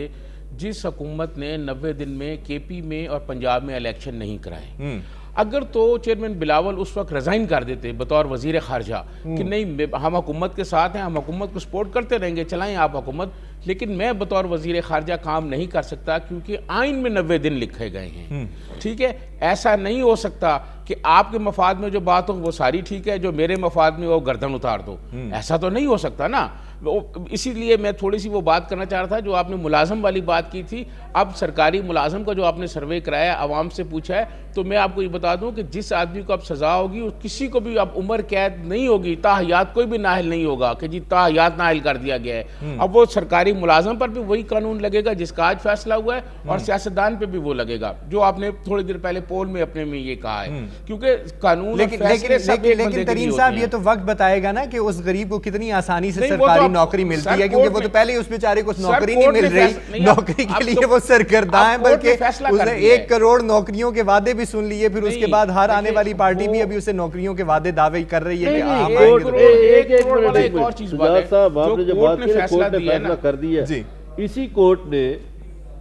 جس حکومت نے 90 دن میں کے پی میں اور پنجاب میں الیکشن نہیں کرائے. اگر تو چیئرمین بلاول اس وقت ریزائن کر دیتے بطور وزیر خارجہ کہ نہیں، ہم حکومت کے ساتھ ہیں، ہم حکومت کو سپورٹ کرتے رہیں گے، چلائیں آپ حکومت، لیکن میں بطور وزیر خارجہ کام نہیں کر سکتا کیونکہ آئین میں 90 دن لکھے گئے ہیں. ٹھیک ہے، ایسا نہیں ہو سکتا کہ آپ کے مفاد میں جو بات ہو وہ ساری ٹھیک ہے، جو میرے مفاد میں وہ گردن اتار دو. ایسا تو نہیں ہو سکتا نا. اسی لیے میں تھوڑی سی وہ بات کرنا چاہ رہا تھا جو آپ نے ملازم والی بات کی تھی. اب سرکاری ملازم کا جو آپ نے سروے کرایا، عوام سے پوچھا ہے، تو میں آپ کو یہ بتا دوں کہ جس آدمی کو اب سزا ہوگی، کسی کو بھی اب عمر قید نہیں ہوگی، تاحیات کوئی بھی نااہل نہیں ہوگا کہ جی تاحیات نااہل کر دیا گیا ہے. اب وہ سرکاری ملازم پر بھی وہی قانون لگے گا جس کا آج فیصلہ ہوا ہے، اور سیاستدان پہ بھی وہ لگے گا جو آپ نے تھوڑی دیر پہلے پول میں اپنے میں یہ کہا ہے. کیونکہ قانون لیکن ترین صاحب یہ تو وقت بتائے گا نا کہ اس غریب کو کتنی آسانی سے سرکاری نوکری ملتی ہے، کیونکہ وہ تو پہلے اس بیچارے کو نوکری نہیں مل رہی، نوکری کے لیے وہ سرگرداں ہیں، بلکہ اس نے 1 کروڑ نوکریوں کے وعدے بھی سن لیے. پھر اس کے بعد ہر آنے والی پارٹی بھی ابھی اسے نوکریوں کے وعدے دعوے کر رہی ہے کہ آپ نے جو بات کی کورٹ نے فیصلہ کر دیا، اسی کورٹ نے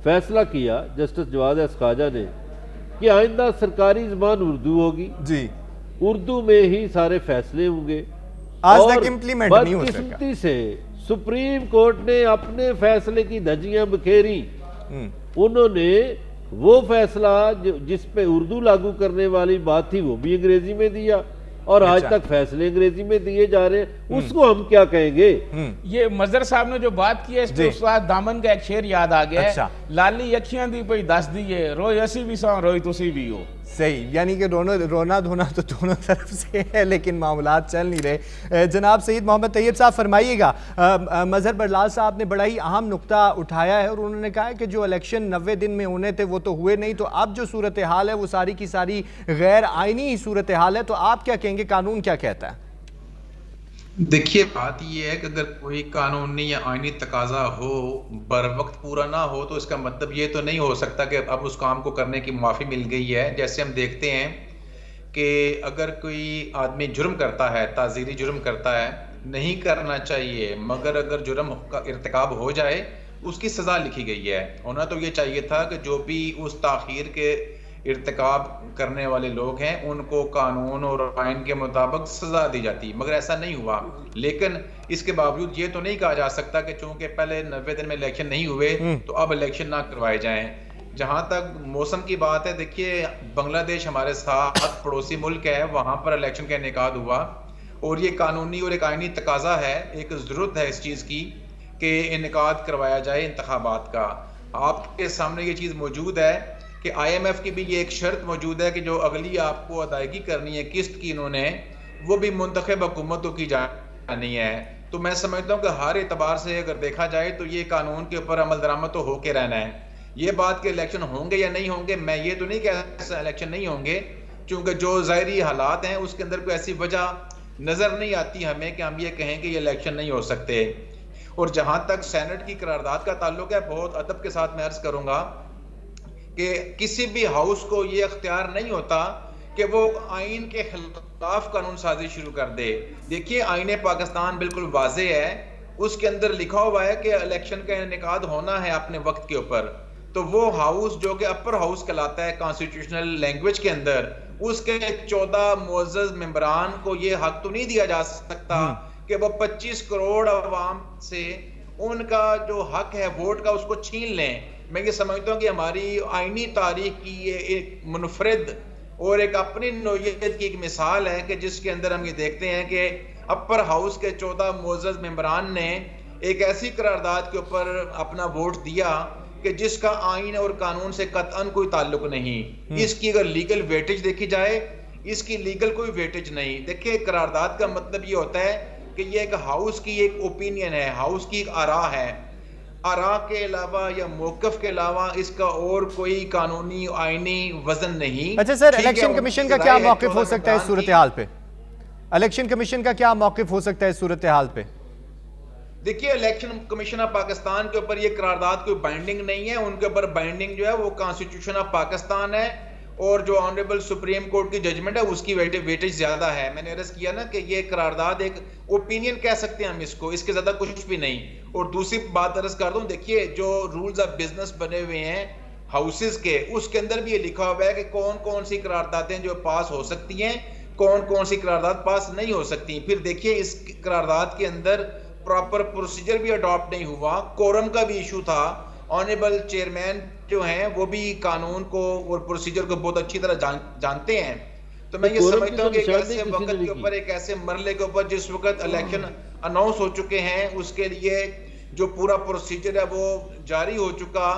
فیصلہ کیا، جسٹس جواد احمد خواجہ نے، کہ آئندہ سرکاری زبان اردو ہوگی. جی، اردو میں ہی سارے فیصلے ہوں گے. آج تک امپلیمنٹ نہیں ہو سکا. بدقسمتی سے سپریم کورٹ نے اپنے فیصلے کی دھجیاں بکھیری. انہوں نے وہ فیصلہ جس پہ اردو لاگو کرنے والی بات تھی وہ بھی انگریزی میں دیا، اور آج تک فیصلے انگریزی میں دیے جا رہے ہیں. اس کو ہم کیا کہیں گے؟ یہ مظہر صاحب نے جو بات کی ہے، اس پہ استاد دامن کا ایک شعر یاد آ گیا ہے، لالی اکھیاں دی پئی دس دیئے، روئی اسی بھی سو روئی تسی بھی ہو. صحیح، یعنی کہ رونا دھونا تو دونوں طرف سے ہے، لیکن معاملات چل نہیں رہے. جناب سید محمد طیب صاحب فرمائیے گا، مظہر برلال صاحب نے بڑا ہی اہم نقطہ اٹھایا ہے، اور انہوں نے کہا ہے کہ جو الیکشن 90 دن میں ہونے تھے وہ تو ہوئے نہیں، تو اب جو صورتحال ہے وہ ساری کی ساری غیر آئینی صورتحال ہے. تو آپ کیا کہیں گے، قانون کیا کہتا ہے؟ دیکھیے، بات یہ ہے کہ اگر کوئی قانونی یا آئینی تقاضا ہو بر وقت پورا نہ ہو تو اس کا مطلب یہ تو نہیں ہو سکتا کہ اب اس کام کو کرنے کی معافی مل گئی ہے. جیسے ہم دیکھتے ہیں کہ اگر کوئی آدمی جرم کرتا ہے، تعزیری جرم کرتا ہے، نہیں کرنا چاہیے، مگر اگر جرم کا ارتکاب ہو جائے اس کی سزا لکھی گئی ہے. ہونا تو یہ چاہیے تھا کہ جو بھی اس تاخیر کے ارتکاب کرنے والے لوگ ہیں ان کو قانون اور آئین کے مطابق سزا دی جاتی، مگر ایسا نہیں ہوا. لیکن اس کے باوجود یہ تو نہیں کہا جا سکتا کہ چونکہ پہلے 90 دن میں الیکشن نہیں ہوئے تو اب الیکشن نہ کروائے جائیں. جہاں تک موسم کی بات ہے، دیکھیے بنگلہ دیش ہمارے ساتھ پڑوسی ملک ہے، وہاں پر الیکشن کا انعقاد ہوا، اور یہ قانونی اور ایک آئینی تقاضا ہے، ایک ضرورت ہے اس چیز کی کہ انعقاد کروایا جائے انتخابات کا. آپ کے سامنے یہ چیز موجود ہے کہ آئی ایم ایف کی بھی یہ ایک شرط موجود ہے کہ جو اگلی آپ کو ادائیگی کرنی ہے قسط کی، انہوں نے وہ بھی منتخب حکومتوں کی جانی ہے. تو میں سمجھتا ہوں کہ ہر اعتبار سے اگر دیکھا جائے تو یہ قانون کے اوپر عمل درآمد تو ہو کے رہنا ہے. یہ بات کہ الیکشن ہوں گے یا نہیں ہوں گے، میں یہ تو نہیں کہہ الیکشن نہیں ہوں گے، چونکہ جو ظاہری حالات ہیں اس کے اندر کوئی ایسی وجہ نظر نہیں آتی ہمیں کہ ہم یہ کہیں کہ یہ الیکشن نہیں ہو سکتے. اور جہاں تک سینٹ کی قرارداد کا تعلق ہے، بہت ادب کے ساتھ میں عرض کروں گا کہ کسی بھی ہاؤس کو یہ اختیار نہیں ہوتا کہ وہ آئین کے خلاف قانون سازی شروع کر دے۔ دیکھیے آئین پاکستان بالکل واضح ہے، اس کے اندر لکھا ہوا ہے کہ الیکشن کا انعقاد ہونا ہے اپنے وقت کے اوپر، تو وہ ہاؤس جو کہ اپر ہاؤس کہلاتا ہے کانسٹیٹیوشنل لینگویج کے اندر، اس کے 14 معزز ممبران کو یہ حق تو نہیں دیا جا سکتا کہ وہ 25 کروڑ عوام سے ان کا جو حق ہے ووٹ کا اس کو چھین لیں۔ میں یہ سمجھتا ہوں کہ ہماری آئینی تاریخ کی یہ ایک منفرد اور ایک اپنی نوعیت کی ایک مثال ہے کہ جس کے اندر ہم یہ دیکھتے ہیں کہ اپر ہاؤس کے 14 معزز ممبران نے ایک ایسی قرارداد کے اوپر اپنا ووٹ دیا کہ جس کا آئین اور قانون سے قطعاً کوئی تعلق نہیں۔ اس کی اگر لیگل ویٹیج دیکھی جائے، اس کی لیگل کوئی ویٹیج نہیں۔ دیکھیں قرارداد کا مطلب یہ ہوتا ہے کہ یہ ایک ہاؤس کی ایک اوپینین ہے، ہاؤس کی ایک آراء ہے، آراء کے علاوہ یا موقف کے علاوہ اس کا اور کوئی قانونی آئینی وزن نہیں۔ اچھا سر، الیکشن کمیشن کا کیا موقف ہو سکتا ہے اس صورتحال پہ؟ الیکشن کمیشن کا کیا موقف ہو سکتا ہے اس صورتحال پہ؟ دیکھیے الیکشن کمیشن آف پاکستان کے اوپر یہ قرارداد کوئی بائنڈنگ نہیں ہے، ان کے اوپر بائنڈنگ جو ہے وہ کانسٹیٹیوشن آف پاکستان ہے، اور جو آنریبل سپریم کورٹ کی ججمنٹ ہے اس کی ویٹیج زیادہ ہے۔ میں نے عرض کیا نا کہ یہ قرارداد ایک اوپینین کہہ سکتے ہیں ہم اس کو، اس کے زیادہ کچھ بھی نہیں۔ اور دوسری بات عرض کر دوں، دیکھیے جو رولز آف بزنس بنے ہوئے ہیں ہاؤسز کے، اس کے اندر بھی یہ لکھا ہوا ہے کہ کون کون سی قراردادیں جو پاس ہو سکتی ہیں، کون کون سی قرارداد پاس نہیں ہو سکتی۔ پھر دیکھیے اس قرارداد کے اندر پراپر پروسیجر بھی اڈاپٹ نہیں ہوا، کورم کا بھی ایشو تھا، آنریبل چیئرمین جو ہیں وہ بھی قانون کو اور پروسیجر کو بہت اچھی طرح جانتے ہیں۔ تو میں یہ سمجھتا ہوں کہ ایک ایسے وقت کے اوپر، ایک ایسے مرحلے کے اوپر جس وقت الیکشن اناؤنس ہو چکے ہیں، اس کے لیے جو پورا پروسیجر ہے وہ جاری ہو چکا،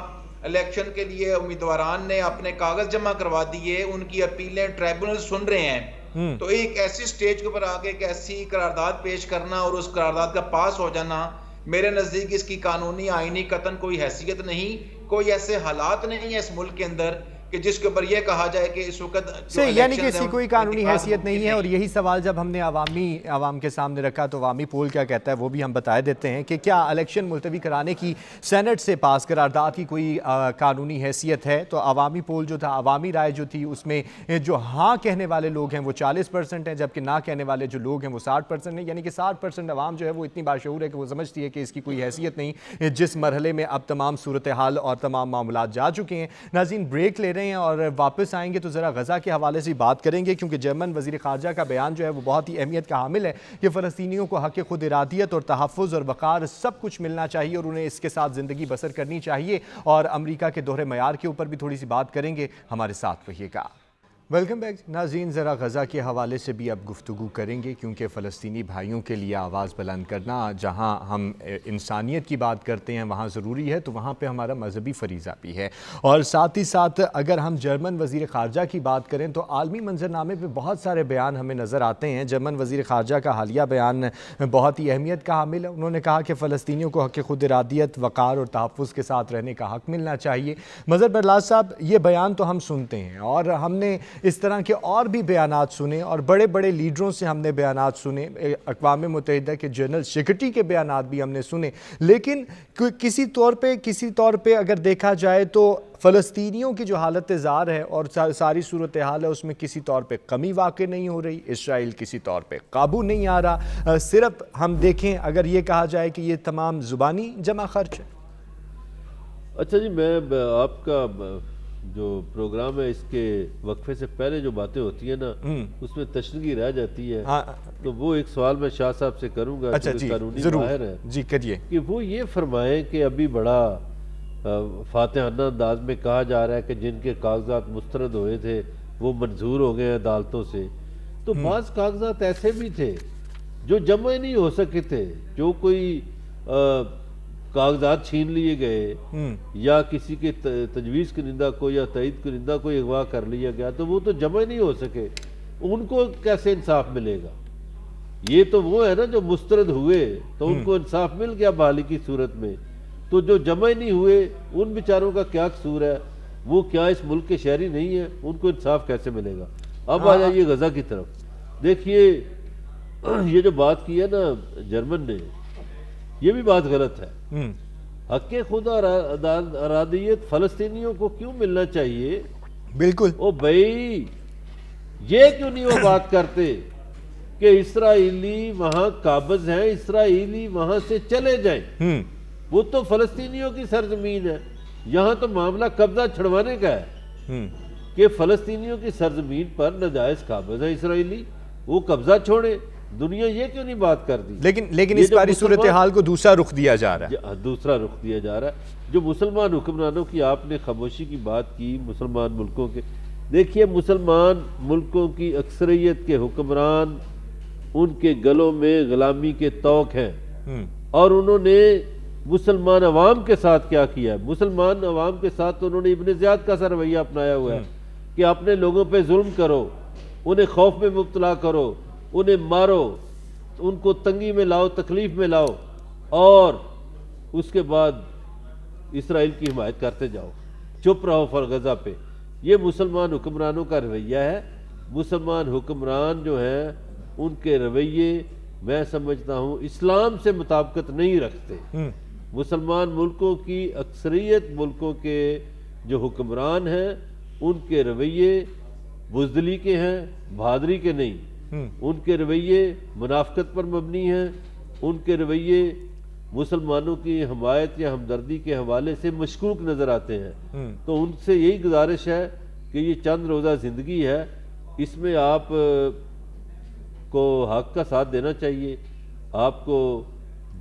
الیکشن کے لیے امیدواران نے اپنے کاغذ جمع کروا دیے، ان کی اپیلیں ٹرائبونل سن رہے ہیں، تو ایک ایسی سٹیج کے اوپر آگے ایک ایسی قرارداد پیش کرنا اور اس قرارداد کا پاس ہو جانا، میرے نزدیک اس کی قانونی آئینی قطعاً کوئی حیثیت نہیں، کوئی ایسے حالات نہیں ہیں اس ملک کے اندر کہ جس کے اوپر یہ کہا جائے کہ اس وقت یعنی کہ اس کی کوئی قانونی حیثیت نہیں ہے۔ اور یہی سوال جب ہم نے عوام کے سامنے رکھا تو عوامی پول کیا کہتا ہے وہ بھی ہم بتا دیتے ہیں کہ کیا الیکشن ملتوی کرانے کی سینٹ سے پاس قرارداد کی کوئی قانونی حیثیت ہے؟ تو عوامی پول جو تھا، عوامی رائے جو تھی، اس میں جو ہاں کہنے والے لوگ ہیں وہ 40% ہیں، جبکہ نہ کہنے والے جو لوگ ہیں وہ 60% ہیں، یعنی کہ 60% عوام جو ہے وہ اتنی باشعور ہے کہ وہ سمجھتی ہے کہ اس کی کوئی حیثیت نہیں، جس مرحلے میں اب تمام صورتحال اور تمام معاملات جا چکے ہیں۔ ناظرین بریک لے رہے ہیں اور واپس آئیں گے تو ذرا غزہ کے حوالے سے بات کریں گے، کیونکہ جرمن وزیر خارجہ کا بیان جو ہے وہ بہت ہی اہمیت کا حامل ہے کہ فلسطینیوں کو حق خود ارادیت اور تحفظ اور وقار سب کچھ ملنا چاہیے اور انہیں اس کے ساتھ زندگی بسر کرنی چاہیے، اور امریکہ کے دوہرے معیار کے اوپر بھی تھوڑی سی بات کریں گے۔ ہمارے ساتھ رہیے گا۔ ویلکم بیک ناظرین، ذرا غزہ کے حوالے سے بھی اب گفتگو کریں گے، کیونکہ فلسطینی بھائیوں کے لیے آواز بلند کرنا، جہاں ہم انسانیت کی بات کرتے ہیں وہاں ضروری ہے، تو وہاں پہ ہمارا مذہبی فریضہ بھی ہے۔ اور ساتھ ہی ساتھ اگر ہم جرمن وزیر خارجہ کی بات کریں تو عالمی منظرنامے پہ بہت سارے بیان ہمیں نظر آتے ہیں۔ جرمن وزیر خارجہ کا حالیہ بیان بہت ہی اہمیت کا حامل ہے۔ انہوں نے کہا کہ فلسطینیوں کو حق خود ارادیت، وقار اور تحفظ کے ساتھ رہنے کا حق ملنا چاہیے۔ مظہر برلاس صاحب، یہ بیان تو ہم سنتے ہیں اور ہم نے اس طرح کے اور بھی بیانات سنے اور بڑے بڑے لیڈروں سے ہم نے بیانات سنے، اقوام متحدہ کے جنرل سیکرٹری کے بیانات بھی ہم نے سنے، لیکن کسی طور پہ اگر دیکھا جائے تو فلسطینیوں کی جو حالت زار ہے اور ساری صورتحال ہے اس میں کسی طور پہ کمی واقع نہیں ہو رہی، اسرائیل کسی طور پہ قابو نہیں آ رہا۔ صرف ہم دیکھیں اگر یہ کہا جائے کہ یہ تمام زبانی جمع خرچ ہے۔ اچھا جی، میں آپ کا جو پروگرام ہے اس کے وقفے سے پہلے جو باتیں ہوتی ہیں نا اس میں تشنگی رہ جاتی ہے، تو وہ ایک سوال میں شاہ صاحب سے کروں گا، قانونی ماہر ہے، جی کریے، کہ وہ یہ فرمائیں کہ ابھی بڑا فاتحانہ انداز میں کہا جا رہا ہے کہ جن کے کاغذات مسترد ہوئے تھے وہ منظور ہو گئے عدالتوں سے، تو بعض کاغذات ایسے بھی تھے جو جمع ہی نہیں ہو سکے تھے، جو کوئی کاغذات چھین لیے گئے یا کسی کے تجویز کنندہ کو یا تائید کنندہ کو اغوا کر لیا گیا، تو وہ تو جمع نہیں ہو سکے، ان کو کیسے انصاف ملے گا؟ یہ تو وہ ہے نا جو مسترد ہوئے تو ان کو انصاف مل گیا بحالی کی صورت میں، تو جو جمع نہیں ہوئے ان بیچاروں کا کیا قصور ہے؟ وہ کیا اس ملک کے شہری نہیں ہیں؟ ان کو انصاف کیسے ملے گا؟ اب آ جائیے غزہ کی طرف۔ دیکھیے یہ جو بات کی ہے نا جرمن نے یہ بھی بات غلط ہے. حق خود اور ارادیت فلسطینیوں کو کیوں ملنا چاہیے؟ بالکل. او بھائی یہ کیوں نہیں وہ بات کرتے کہ اسرائیلی وہاں قابض ہیں، اسرائیلی وہاں سے چلے جائیں. وہ تو فلسطینیوں کی سرزمین ہے. یہاں تو معاملہ قبضہ چھڑوانے کا ہے کہ فلسطینیوں کی سرزمین پر ناجائز قابض ہے اسرائیلی، وہ قبضہ چھوڑے. دنیا یہ کیوں نہیں بات کر دی؟ لیکن اس باری صورتحال کو دوسرا رخ دیا جا رہا ہے. دوسرا رخ دیا جا رہا ہے. جو مسلمان حکمرانوں کی آپ نے خاموشی کی بات کی، مسلمان ملکوں کے، دیکھیے مسلمان ملکوں کی اکثریت کے حکمران، ان کے گلوں میں غلامی کے طوق ہیں. اور انہوں نے مسلمان عوام کے ساتھ کیا کیا ہے؟ مسلمان عوام کے ساتھ انہوں نے ابن زیاد کا سا رویہ اپنایا ہوا ہے کہ اپنے لوگوں پہ ظلم کرو، انہیں خوف میں مبتلا کرو، انہیں مارو، ان کو تنگی میں لاؤ، تکلیف میں لاؤ، اور اس کے بعد اسرائیل کی حمایت کرتے جاؤ، چپ رہو غزہ پہ. یہ مسلمان حکمرانوں کا رویہ ہے. مسلمان حکمران جو ہیں ان کے رویے میں سمجھتا ہوں اسلام سے مطابقت نہیں رکھتے. مسلمان ملکوں کی اکثریت ملکوں کے جو حکمران ہیں ان کے رویے بزدلی کے ہیں، بہادری کے نہیں. ان کے رویے منافقت پر مبنی ہیں. ان کے رویے مسلمانوں کی حمایت یا ہمدردی کے حوالے سے مشکوک نظر آتے ہیں. تو ان سے یہی گزارش ہے کہ یہ چند روزہ زندگی ہے، اس میں آپ کو حق کا ساتھ دینا چاہیے، آپ کو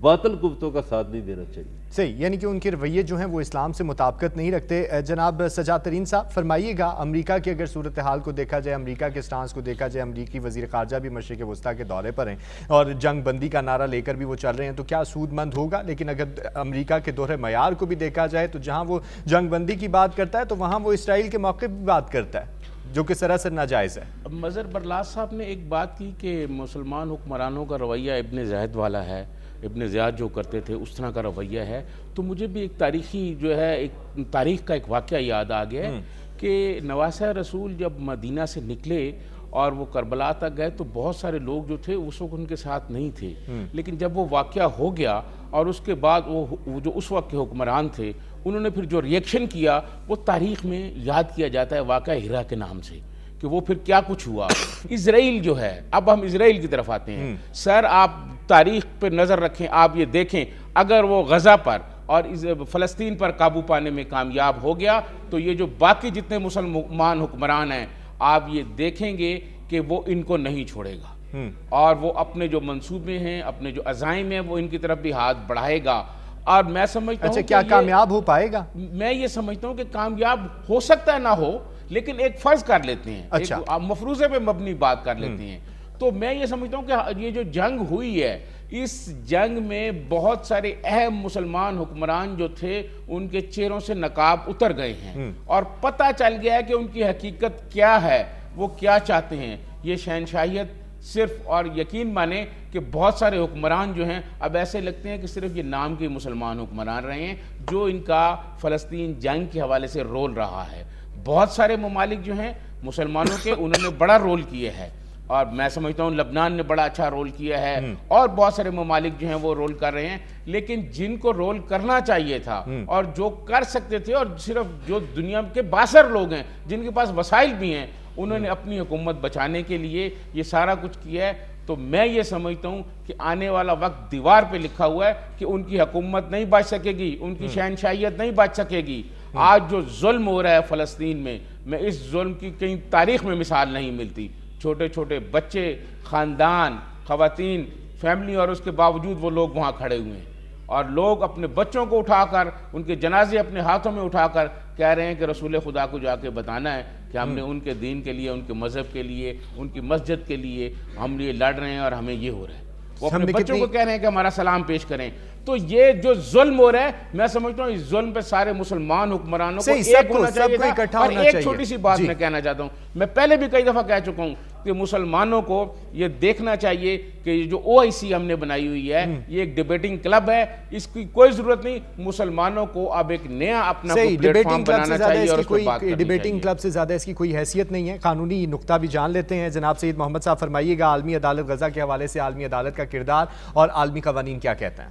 باطل قوتوں کا ساتھ نہیں دینا چاہیے. صحیح، یعنی کہ ان کے رویے جو ہیں وہ اسلام سے مطابقت نہیں رکھتے. جناب سجاد ترین صاحب فرمائیے گا، امریکہ کی اگر صورتحال کو دیکھا جائے، امریکہ کے سٹانس کو دیکھا جائے، امریکی وزیر خارجہ بھی مشرق وسطیٰ کے دورے پر ہیں اور جنگ بندی کا نعرہ لے کر بھی وہ چل رہے ہیں، تو کیا سود مند ہوگا؟ لیکن اگر امریکہ کے دوہرے معیار کو بھی دیکھا جائے تو جہاں وہ جنگ بندی کی بات کرتا ہے تو وہاں وہ اسرائیل کے موقع بھی بات کرتا ہے، جو کہ سراسر ناجائز ہے. مظہر برلاس صاحب نے ایک بات کی کہ مسلمان حکمرانوں کا رویہ ابن زیاد والا ہے، ابن زیاد جو کرتے تھے اس طرح کا رویہ ہے. تو مجھے بھی ایک تاریخی جو ہے، ایک تاریخ کا ایک واقعہ یاد آ گیا ہے کہ نواسہ رسول جب مدینہ سے نکلے اور وہ کربلا تک گئے تو بہت سارے لوگ جو تھے اس وقت ان کے ساتھ نہیں تھے. لیکن جب وہ واقعہ ہو گیا اور اس کے بعد وہ جو اس وقت کے حکمران تھے انہوں نے پھر جو ریئیکشن کیا وہ تاریخ میں یاد کیا جاتا ہے واقعہ ہیرا کے نام سے، کہ وہ پھر کیا کچھ ہوا. اسرائیل جو ہے، اب ہم اسرائیل کی طرف آتے ہیں. سر آپ تاریخ پہ نظر رکھیں، آپ یہ دیکھیں اگر وہ غزہ پر اور فلسطین پر قابو پانے میں کامیاب ہو گیا تو یہ جو باقی جتنے مسلمان حکمران ہیں آپ یہ دیکھیں گے کہ وہ ان کو نہیں چھوڑے گا، اور وہ اپنے جو منصوبے ہیں، اپنے جو عزائم ہیں، وہ ان کی طرف بھی ہاتھ بڑھائے گا. اور میں سمجھتا ہوں کیا کامیاب ہو پائے گا؟ میں یہ سمجھتا ہوں کہ کامیاب ہو سکتا ہے نہ ہو، لیکن ایک فرض کر لیتے ہیں، ایک مفروضے پہ مبنی بات کر لیتے ہیں. تو میں یہ سمجھتا ہوں کہ یہ جو جنگ ہوئی ہے، اس جنگ میں بہت سارے اہم مسلمان حکمران جو تھے ان کے چہروں سے نقاب اتر گئے ہیں اور پتہ چل گیا ہے کہ ان کی حقیقت کیا ہے، وہ کیا چاہتے ہیں. یہ شہنشاہیت صرف، اور یقین مانیں کہ بہت سارے حکمران جو ہیں اب ایسے لگتے ہیں کہ صرف یہ نام کے مسلمان حکمران رہے ہیں جو ان کا فلسطین جنگ کے حوالے سے رول رہا ہے. بہت سارے ممالک جو ہیں مسلمانوں کے انہوں نے بڑا رول کیا ہے، اور میں سمجھتا ہوں لبنان نے بڑا اچھا رول کیا ہے، اور بہت سارے ممالک جو ہیں وہ رول کر رہے ہیں. لیکن جن کو رول کرنا چاہیے تھا اور جو کر سکتے تھے، اور صرف جو دنیا کے باثر لوگ ہیں جن کے پاس وسائل بھی ہیں، انہوں نے اپنی حکومت بچانے کے لیے یہ سارا کچھ کیا ہے. تو میں یہ سمجھتا ہوں کہ آنے والا وقت دیوار پہ لکھا ہوا ہے کہ ان کی حکومت نہیں بچ سکے گی، ان کی شہنشاہیت نہیں بچ سکے گی. آج جو ظلم ہو رہا ہے فلسطین میں اس ظلم کی کہیں تاریخ میں مثال نہیں ملتی. چھوٹے چھوٹے بچے، خاندان، خواتین، فیملی، اور اس کے باوجود وہ لوگ وہاں کھڑے ہوئے ہیں، اور لوگ اپنے بچوں کو اٹھا کر، ان کے جنازے اپنے ہاتھوں میں اٹھا کر کہہ رہے ہیں کہ رسول خدا کو جا کے بتانا ہے کہ ہم نے ان کے دین کے لیے، ان کے مذہب کے لیے، ان کی مسجد کے لیے ہم یہ لڑ رہے ہیں اور ہمیں یہ ہو رہا ہے. وہ اپنے بچوں کو کہہ رہے ہیں کہ ہمارا سلام پیش کریں. تو یہ جو ظلم ہو رہا ہے، میں سمجھتا ہوں اس ظلم پہ سارے مسلمان حکمرانوں کو ایک ہونا چاہیے تھا. اور ایک چھوٹی سی بات میں کہنا چاہتا ہوں، میں پہلے بھی کئی دفعہ کہہ چکا ہوں کہ مسلمانوں کو یہ دیکھنا چاہیے کہ یہ جو OIC ہم نے بنائی ہوئی ہے یہ ایک ڈیبیٹنگ کلب ہے، اس کی کوئی ضرورت نہیں. مسلمانوں کو اب ایک نیا اپنا پلیٹ فارم بنانا چاہیے اور اس پہ بات کرنی چاہیے. ڈیبیٹنگ کلب سے زیادہ اس کی کوئی حیثیت نہیں ہے. قانونی نقطہ بھی جان لیتے ہیں. جناب سید محمد صاحب فرمائیے گا، عالمی عدالت غزہ کے حوالے سے عالمی عدالت کا کردار اور عالمی قوانین کیا کہتے ہیں؟